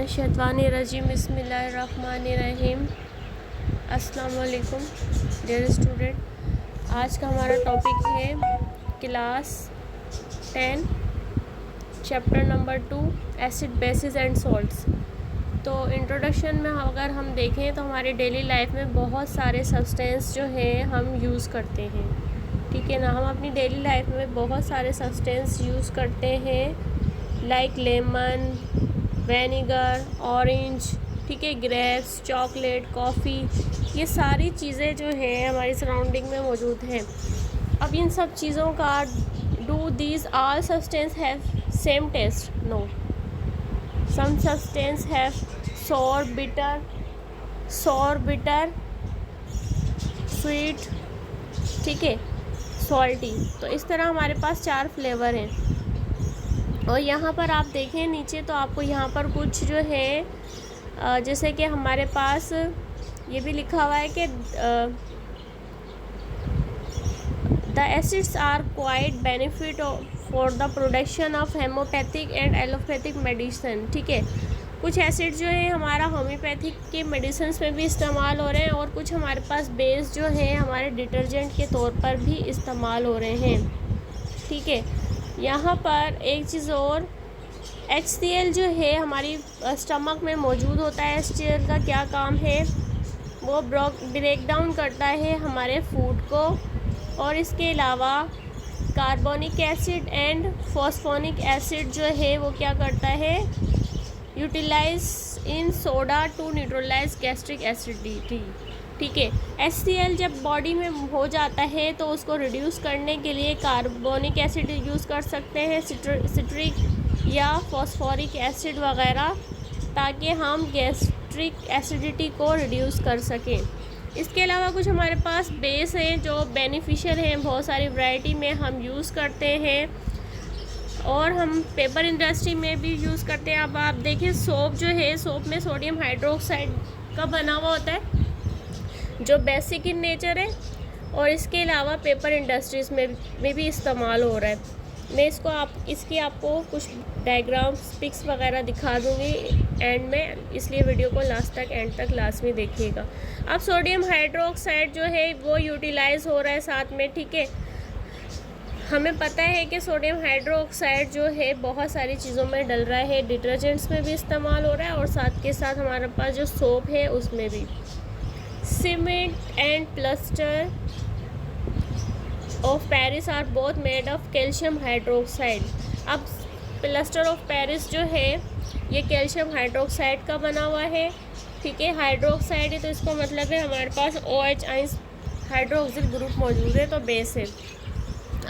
मिनश्शैतानिर्रजीम बिस्मिल्लाहिर्रहमानिर्रहीम। अस्सलाम वालेकुम डियर स्टूडेंट। आज का हमारा टॉपिक है class 10 chapter number 2 acid basis and salts. तो इंट्रोडक्शन में अगर हम देखें तो हमारी डेली लाइफ में बहुत सारे सब्सटेंस जो हैं हम यूज़ करते हैं, ठीक है ना। हम अपनी डेली लाइफ में बहुत सारे सब्सटेंस यूज़ करते हैं लाइक लेमन, विनेगर, ऑरेंज, ठीक है, ग्रेप्स, चॉकलेट, कॉफ़ी, ये सारी चीज़ें जो हैं हमारी सराउंडिंग में मौजूद हैं। अब इन सब चीज़ों का do these all substance have same taste? No, some substance have sour, bitter, sweet, ठीक है, सॉल्टी। तो इस तरह हमारे पास 4 फ्लेवर हैं। और यहाँ पर आप देखें नीचे तो आपको यहाँ पर कुछ जो है जैसे कि हमारे पास ये भी लिखा हुआ है कि the acids are quite benefit for the production of homeopathic and allopathic medicine, ठीक है। कुछ एसिड जो है हमारा होम्योपैथिक के मेडिसिन में भी इस्तेमाल हो रहे हैं और कुछ हमारे पास बेस जो है हमारे डिटर्जेंट के तौर पर भी इस्तेमाल हो रहे हैं, ठीक है। यहाँ पर एक चीज़ और, HCl जो है हमारी स्टमक में मौजूद होता है। HCl का क्या काम है? वो ब्रेक डाउन करता है हमारे फूड को। और इसके अलावा carbonic acid and phosphonic acid जो है वो क्या करता है? Utilize in soda to neutralize gastric acidity, ठीक है। HCl जब बॉडी में हो जाता है तो उसको रिड्यूस करने के लिए कार्बोनिक एसिड यूज़ कर सकते हैं, सिट्रिक या फॉस्फोरिक एसिड वगैरह, ताकि हम गैस्ट्रिक एसिडिटी को रिड्यूस कर सकें। इसके अलावा कुछ हमारे पास बेस हैं जो बेनिफिशियल हैं, बहुत सारी वैरायटी में हम यूज़ करते हैं और हम पेपर इंडस्ट्री में भी यूज़ करते हैं। अब आप देखिए सोप जो है, सोप में सोडियम हाइड्रोक्साइड का बना हुआ होता है जो बेसिक इन नेचर है और इसके अलावा पेपर इंडस्ट्रीज़ में भी इस्तेमाल हो रहा है। मैं इसकी आपको कुछ डायग्राम्स, पिक्स वगैरह दिखा दूँगी एंड में, इसलिए वीडियो को लास्ट तक एंड तक लाजमी देखिएगा। अब सोडियम हाइड्रोक्साइड जो है वो यूटिलाइज़ हो रहा है साथ में, ठीक है। हमें पता है कि सोडियम हाइड्रोक्साइड जो है बहुत सारी चीज़ों में डल रहा है, डिटर्जेंट्स में भी इस्तेमाल हो रहा है और साथ के साथ हमारे पास जो सोप है उसमें भी। Cement and plaster of Paris are both made of calcium hydroxide. अब प्लास्टर ऑफ पेरिस जो है ये कैल्शियम हाइड्रोक्साइड का बना हुआ है, ठीक है। हाइड्रोक्साइड है तो इसको मतलब है हमारे पास OH हाइड्रोक्सिल ग्रुप मौजूद है, तो बेस है।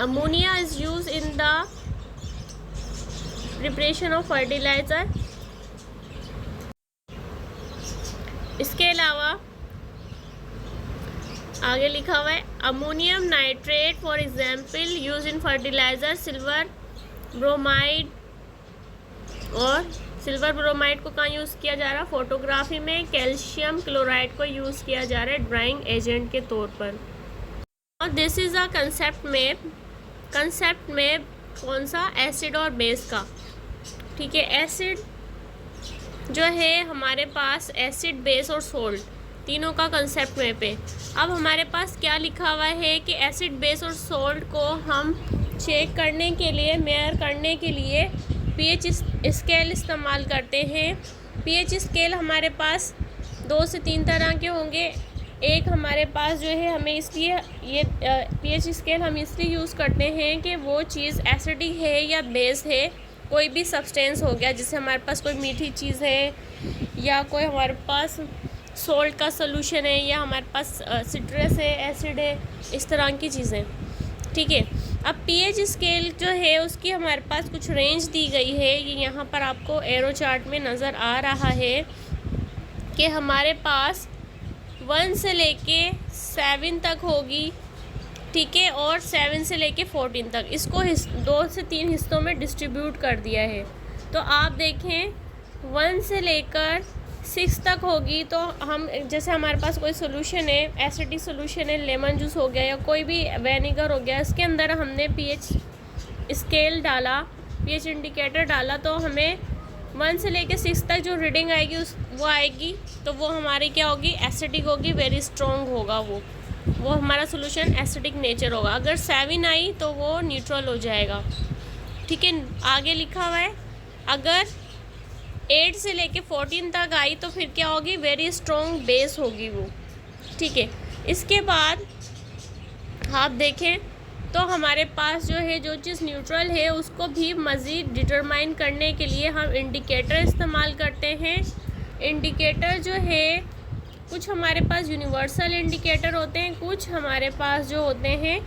Ammonia is use in the preparation of fertiliser. इसके अलावा आगे लिखा हुआ है ammonium nitrate for example use in fertiliser, silver bromide. और सिल्वर ब्रोमाइड को कहाँ यूज़ किया जा रहा है? फोटोग्राफी में। कैल्शियम क्लोराइड को यूज़ किया जा रहा है ड्राइंग एजेंट के तौर पर। और दिस इज़ अ कंसेप्ट में कौन सा? एसिड और बेस का, ठीक है। एसिड जो है हमारे पास एसिड, बेस और सोल्ट तीनों का कंसेप्ट में पे। अब हमारे पास क्या लिखा हुआ है कि एसिड, बेस और सोल्ट को हम चेक करने के लिए, मेयर करने के लिए pH स्केल इस्तेमाल करते हैं। pH स्केल हमारे पास 2 से 3 तरह के होंगे। एक हमारे पास जो है हमें इसलिए ये pH स्केल हम इसलिए यूज़ करते हैं कि वो चीज़ एसिडिक है या बेस है। कोई भी सब्सटेंस हो गया, जैसे हमारे पास कोई मीठी चीज़ है या कोई हमारे पास सोल्ट का सोल्यूशन है या हमारे पास सिट्रस है, एसिड है, इस तरह की चीज़ें, ठीक है। अब pH स्केल जो है उसकी हमारे पास कुछ रेंज दी गई है। ये यहाँ पर आपको एरो चार्ट में नज़र आ रहा है कि हमारे पास 1 से लेके 7 तक होगी, ठीक है, और 7 से लेके 14 तक। इसको 2 से 3 हिस्सों में डिस्ट्रीब्यूट कर दिया है। तो आप देखें 1 से लेकर 6 तक होगी तो हम, जैसे हमारे पास कोई सोल्यूशन है, एसिडिक सोल्यूशन है, लेमन जूस हो गया या कोई भी विनेगर हो गया, इसके अंदर हमने pH स्केल डाला, pH इंडिकेटर डाला, तो हमें 1 से लेके 6 तक जो रीडिंग आएगी वो आएगी, तो वो हमारी क्या होगी, एसिडिक होगी, वेरी स्ट्रॉन्ग होगा वो हमारा सोल्यूशन एसिडिक नेचर होगा। अगर 7 आई तो वो न्यूट्रल हो जाएगा। ठीक है, आगे लिखा हुआ है अगर 8 से लेके 14 तक आई तो फिर क्या होगी, वेरी स्ट्रॉन्ग बेस होगी वो। ठीक है, इसके बाद आप देखें तो हमारे पास जो है जो चीज़ न्यूट्रल है उसको भी मज़ीद डिटरमाइन करने के लिए हम इंडिकेटर इस्तेमाल करते हैं। इंडिकेटर जो है कुछ हमारे पास यूनिवर्सल इंडिकेटर होते हैं, कुछ हमारे पास जो होते हैं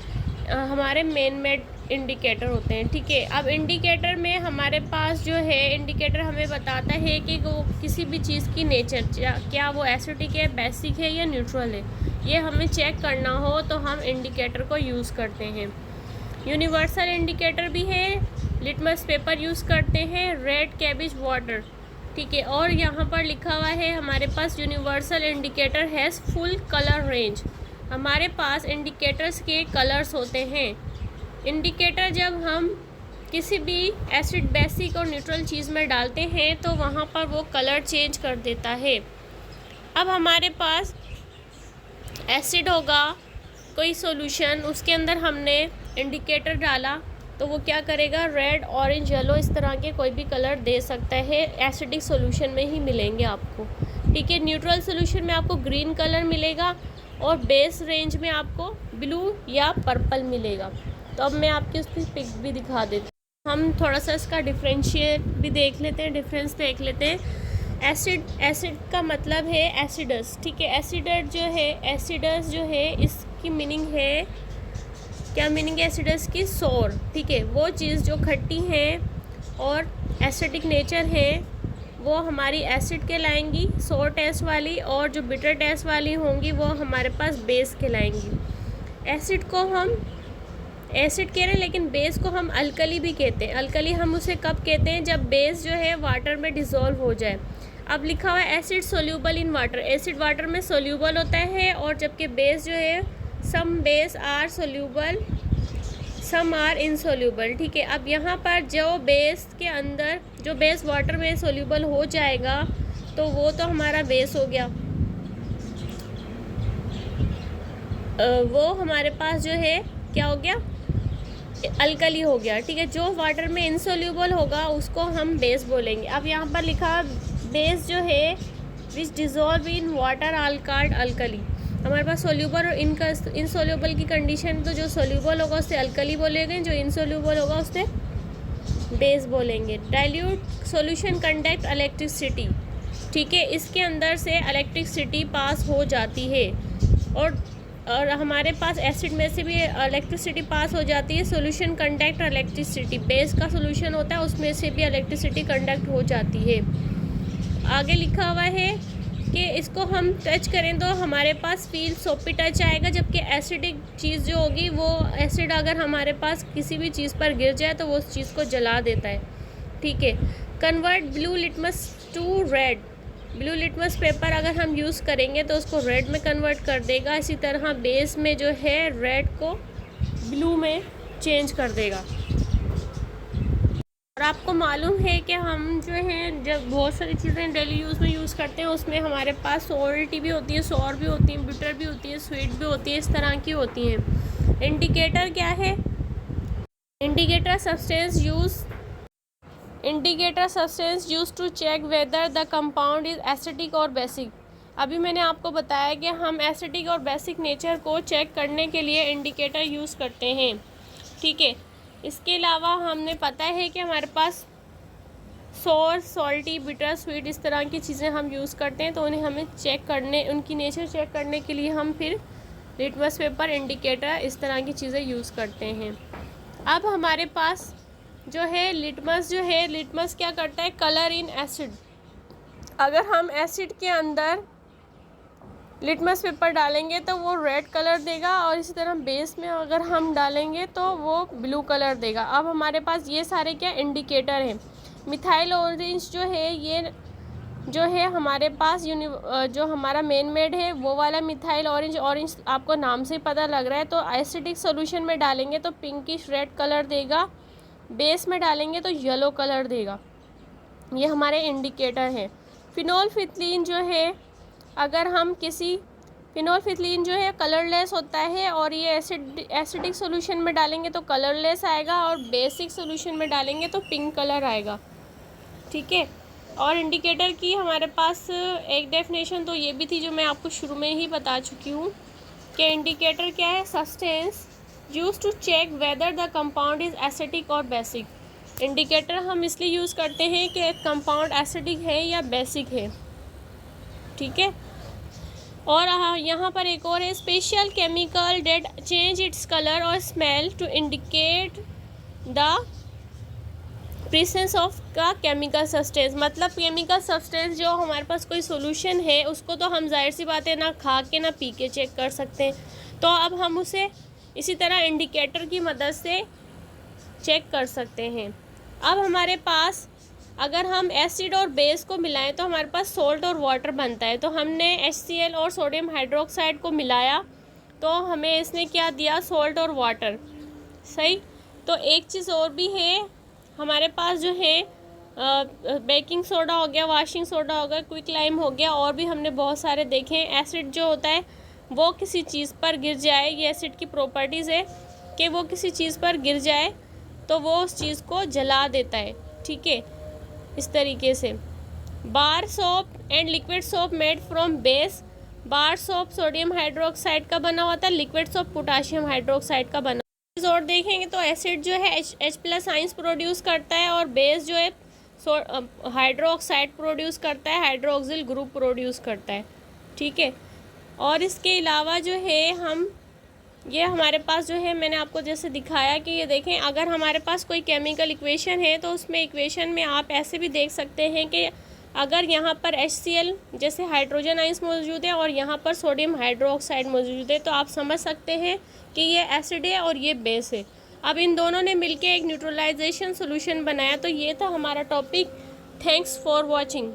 हमारे मेन मेड इंडिकेटर होते हैं। ठीक है, अब इंडिकेटर में हमारे पास जो है इंडिकेटर हमें बताता है कि वो किसी भी चीज़ की नेचर क्या वो एसिडिक है, बेसिक है या न्यूट्रल है, ये हमें चेक करना हो तो हम इंडिकेटर को यूज़ करते हैं। यूनिवर्सल इंडिकेटर भी है, लिटमस पेपर यूज़ करते हैं, रेड कैबिज वाटर। ठीक है, और यहाँ पर लिखा हुआ है हमारे पास universal indicator has full colour range. हमारे पास इंडिकेटर्स के कलर्स होते हैं। इंडिकेटर जब हम किसी भी एसिड, बेसिक और न्यूट्रल चीज़ में डालते हैं तो वहाँ पर वो कलर चेंज कर देता है। अब हमारे पास एसिड होगा कोई सॉल्यूशन, उसके अंदर हमने इंडिकेटर डाला तो वो क्या करेगा, रेड, ऑरेंज, येलो इस तरह के कोई भी कलर दे सकता है। एसिडिक सॉल्यूशन में ही मिलेंगे आपको। ठीक है, न्यूट्रल सॉल्यूशन में आपको ग्रीन कलर मिलेगा और बेस रेंज में आपको ब्लू या पर्पल मिलेगा। तो अब मैं आपकी उसकी पिक भी दिखा देती हूँ। हम थोड़ा सा इसका डिफरेंशिएट भी देख लेते हैं, डिफरेंस देख लेते हैं। एसिड का मतलब है एसिडस। ठीक है, एसिडस जो है इसकी मीनिंग है, क्या मीनिंग है एसिडस की, सोर। ठीक है, वो चीज़ जो खट्टी है और एसिडिक नेचर है वो हमारी एसिड कहलाएंगी सोर टेस्ट वाली, और जो बिटर टेस्ट वाली होंगी वो हमारे पास बेस कहलाएंगी। एसिड को हम एसिड कह रहे हैं लेकिन बेस को हम अल्कली भी कहते हैं। अल्कली हम उसे कब कहते हैं, जब बेस जो है वाटर में डिज़ोल्व हो जाए। अब लिखा हुआ है acid soluble in water, acid water में सोल्यूबल होता है, और जबकि बेस जो है some base are soluble, some are insoluble. ठीक है, अब यहाँ पर जो बेस के अंदर जो बेस वाटर में सोल्यूबल हो जाएगा तो वो तो हमारा बेस हो गया, वो हमारे पास जो है क्या हो गया, अल्कली हो गया। ठीक है, जो वाटर में इनसोल्यूबल होगा उसको हम बेस बोलेंगे। अब यहाँ पर लिखा बेस जो है which dissolve in water are called alkali. हमारे पास सोल्यूबल और इनसोल्यूबल की कंडीशन, तो जो सोल्यूबल होगा उससे अल्कली बोलेंगे, जो इनसोल्यूबल होगा उससे बेस बोलेंगे। Dilute solution conduct electricity. ठीक है, इसके अंदर से इलेक्ट्रिसिटी पास हो जाती है, और हमारे पास एसिड में से भी इलेक्ट्रिसिटी पास हो जाती है। सॉल्यूशन कंडक्ट इलेक्ट्रिसिटी, बेस का सॉल्यूशन होता है उसमें से भी इलेक्ट्रिसिटी कंडक्ट हो जाती है। आगे लिखा हुआ है कि इसको हम टच करें तो हमारे पास फील सोपी टच आएगा, जबकि एसिडिक चीज़ जो होगी वो एसिड अगर हमारे पास किसी भी चीज़ पर गिर जाए तो वो उस चीज़ को जला देता है। ठीक है, convert blue litmus to red, blue litmus paper अगर हम यूज़ करेंगे तो उसको रेड में कन्वर्ट कर देगा। इसी तरह बेस में जो है रेड को ब्लू में चेंज कर देगा। और आपको मालूम है कि हम जो है जब बहुत सारी चीज़ें डेली यूज़ में यूज़ करते हैं उसमें हमारे पास सॉल्टी भी होती है, सॉर भी होती है, बिटर भी होती है, स्वीट भी होती है, इस तरह की होती हैं। इंडिकेटर क्या है, indicator substance use to check whether the compound is acidic और बेसिक। अभी मैंने आपको बताया कि हम एसिडिक और बेसिक नेचर को चेक करने के लिए इंडिकेटर यूज़ करते हैं। ठीक है, इसके अलावा हमने पता है कि हमारे पास सोर, सॉल्टी, बिटर, स्वीट इस तरह की चीज़ें हम यूज़ करते हैं, तो उन्हें हमें चेक करने, उनकी नेचर चेक करने के लिए हम फिर लिटमस पेपर, इंडिकेटर इस तरह की चीज़ें यूज़ करते हैं। अब हमारे पास जो है लिटमस क्या करता है, कलर इन एसिड। अगर हम एसिड के अंदर लिटमस पेपर डालेंगे तो वो रेड कलर देगा, और इसी तरह बेस में अगर हम डालेंगे तो वो ब्लू कलर देगा। अब हमारे पास ये सारे क्या इंडिकेटर हैं। मिथाइल ऑरेंज जो है ये जो है हमारे पास जो हमारा मेन मेड है वो वाला मिथाइल ऑरेंज आपको नाम से पता लग रहा है। तो एसिडिक सॉल्यूशन में डालेंगे तो पिंकिश रेड कलर देगा, बेस में डालेंगे तो येलो कलर देगा। ये हमारे इंडिकेटर हैं। फिनोल्फिथलीन जो है, अगर हम किसी फिनोल्फिथलीन जो है कलरलेस होता है और ये एसिडिक सॉल्यूशन में डालेंगे तो कलरलेस आएगा और बेसिक सॉल्यूशन में डालेंगे तो पिंक कलर आएगा, ठीक है। और इंडिकेटर की हमारे पास एक डेफिनेशन तो ये भी थी जो मैं आपको शुरू में ही बता चुकी हूँ कि इंडिकेटर क्या है, substance use to check whether the compound is acidic और बेसिक। इंडिकेटर हम इसलिए यूज़ करते हैं कि कंपाउंड एसिडिक है या बेसिक है, ठीक है। और यहाँ पर एक और है, special chemical that change its colour और smell to indicate the presence of का केमिकल सब्सटेंस। मतलब केमिकल सब्सटेंस जो हमारे पास कोई सोल्यूशन है उसको तो हम जाहिर सी बात है ना खा के ना पी के चेक कर सकते हैं, तो अब हम उसे इसी तरह इंडिकेटर की मदद से चेक कर सकते हैं। अब हमारे पास अगर हम एसिड और बेस को मिलाएं तो हमारे पास सोल्ट और वाटर बनता है। तो हमने HCl और सोडियम हाइड्रोक्साइड को मिलाया तो हमें इसने क्या दिया, सोल्ट और वाटर, सही। तो एक चीज़ और भी है हमारे पास जो है बेकिंग सोडा हो गया, वाशिंग सोडा हो गया, क्विक लाइम हो गया, और भी हमने बहुत सारे देखे हैं। एसिड जो होता है वो किसी चीज़ पर गिर जाए, ये एसिड की प्रॉपर्टीज़ है कि वो किसी चीज़ पर गिर जाए तो वो उस चीज़ को जला देता है, ठीक है। इस तरीके से bar soap and liquid soap made from base, bar soap sodium hydroxide का बना हुआ था, लिक्विड सोप पोटाशियम हाइड्रोक्साइड का बना। और देखेंगे तो एसिड जो है H+ आइंस प्रोड्यूस करता है और बेस जो है हाइड्रोक्साइड प्रोड्यूस करता है, हाइड्रोक्सिल ग्रुप प्रोड्यूस करता है, ठीक है। और इसके अलावा जो है ये हमारे पास जो है मैंने आपको जैसे दिखाया कि ये देखें, अगर हमारे पास कोई केमिकल इक्वेशन है तो उसमें इक्वेशन में आप ऐसे भी देख सकते हैं कि अगर यहाँ पर HCl जैसे हाइड्रोजन आइंस मौजूद है और यहाँ पर सोडियम हाइड्रोक्साइड मौजूद है तो आप समझ सकते हैं कि ये एसिड है और ये बेस है। अब इन दोनों ने मिलके एक न्यूट्रलाइजेशन सॉल्यूशन बनाया। तो ये था हमारा टॉपिक। Thanks for watching.